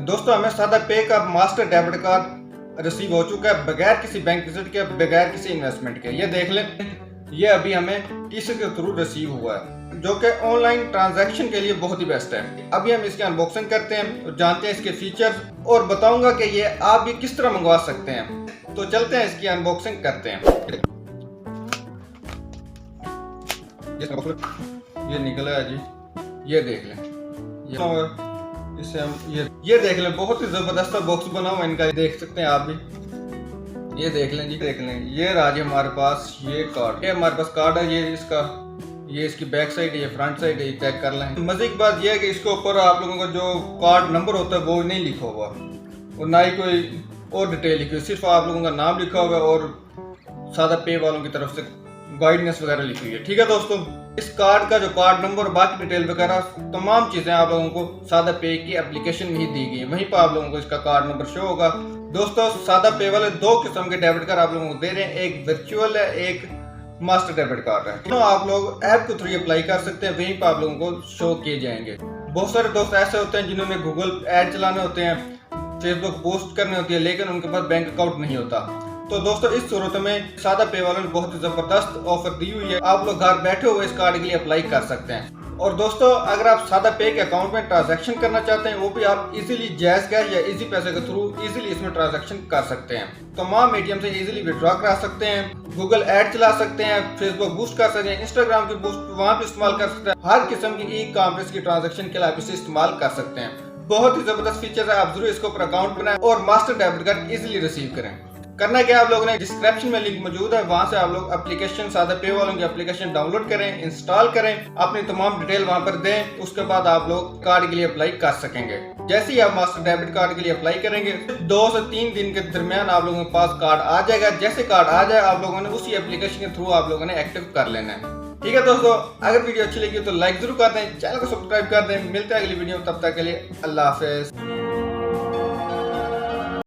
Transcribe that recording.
दोस्तों हमें सादा पे का मास्टर डेबिट कार्ड रिसीव हो चुका है बगैर किसी बैंक विजिट के, बगैर किसी इन्वेस्टमेंट के। ये देख लें, ये अभी हमें टीसी के थ्रू रिसीव हुआ है, जो कि ऑनलाइन ट्रांजैक्शन के लिए बहुत ही बेस्ट है। अभी हम इसकी अनबॉक्सिंग करते हैं और जानते हैं इसके फीचर्स, और बताऊंगा कि ये आप भी किस तरह मंगवा सकते हैं। तो चलते हैं इसकी अनबॉक्सिंग करते हैं। ये निकला है जी, ये देख लें, इसे हम ये देख लें, बहुत ही जबरदस्त बॉक्स बना हुआ इनका, देख सकते हैं आप भी। ये देख लें जी, देख लें, ये राज हमारे पास ये कार्ड, ये हमारे पास कार्ड है। ये इसकी बैक साइड है, ये फ्रंट साइड है, ये चेक कर लें। मजे की बात ये है कि इसके ऊपर आप लोगों का जो कार्ड नंबर होता है वो नहीं लिखा हुआ और ना ही कोई और डिटेल लिखी हुई, सिर्फ आप लोगों का नाम लिखा हुआ है और सादा पे वालों की तरफ से गाइडेंस वगैरह लिखी हुई है। ठीक है दोस्तों, इस कार्ड का जो कार्ड नंबर, बाकी डिटेल वगैरह तमाम चीजें आप लोगों को सादा पे की एप्लीकेशन में ही दी गई है, वहीं पर आप लोगों को इसका कार्ड नंबर शो होगा। दोस्तों सादा पे वाले दो किस्म के डेबिट कार्ड आप लोगों को दे रहे हैं, एक वर्चुअल है, एक मास्टर डेबिट कार्ड है। तो आप लोग ऐप के थ्रू अप्लाई कर सकते हैं, वहीं पर आप लोगों को शो किए जाएंगे। बहुत सारे दोस्त ऐसे होते हैं जिन्होंने गूगल ऐड चलाने होते हैं, फेसबुक पोस्ट करनी होती है, लेकिन उनके पास बैंक अकाउंट नहीं होता। तो दोस्तों इस सूरत में सादा पे वालों ने बहुत ही जबरदस्त ऑफर दी हुई है, आप लोग घर बैठे हुए इस कार्ड के लिए अप्लाई कर सकते हैं। और दोस्तों अगर आप सादा पे के अकाउंट में ट्रांजैक्शन करना चाहते हैं, वो भी आप इजीली जैज़ कैश या इजी पैसे के थ्रू इजीली इसमें ट्रांजैक्शन कर सकते हैं। तमाम एटीएम से इजीली विड्रॉ करा सकते हैं, गूगल ऐड चला सकते हैं, फेसबुक बूस्ट कर सकते हैं, इंस्टाग्राम की बूस्ट वहाँ पे इस्तेमाल कर सकते हैं। हर किस्म की ई कॉमर्स की ट्रांजैक्शन के लिए आप इसे इस्तेमाल कर सकते हैं। बहुत ही जबरदस्त फीचर है, आप जरूर इसके ऊपर अकाउंट बनाएं और master debit card easily receive करें। करना क्या, आप लोगों ने डिस्क्रिप्शन में लिंक मौजूद है, वहां से आप लोग एप्लीकेशन सादा पे वालों की एप्लीकेशन डाउनलोड करें, इंस्टॉल करें, अपनी तमाम डिटेल वहां पर दें, उसके बाद आप लोग कार्ड के लिए अप्लाई कर सकेंगे। जैसे ही आप मास्टर डेबिट कार्ड के लिए अप्लाई करेंगे 2 से 3 दिन के दरमियान आप लोगों के पास कार्ड आ जाएगा। जैसे कार्ड आ जाए आप लोगों ने उसी एप्लीकेशन के थ्रू आप लोगों ने एक्टिव कर लेना है। ठीक है दोस्तों, अगर वीडियो अच्छी लगी तो लाइक जरूर कर दें, चैनल को सब्सक्राइब कर दें। मिलते हैं अगली वीडियो में, तब तक के लिए अल्लाह हाफिज।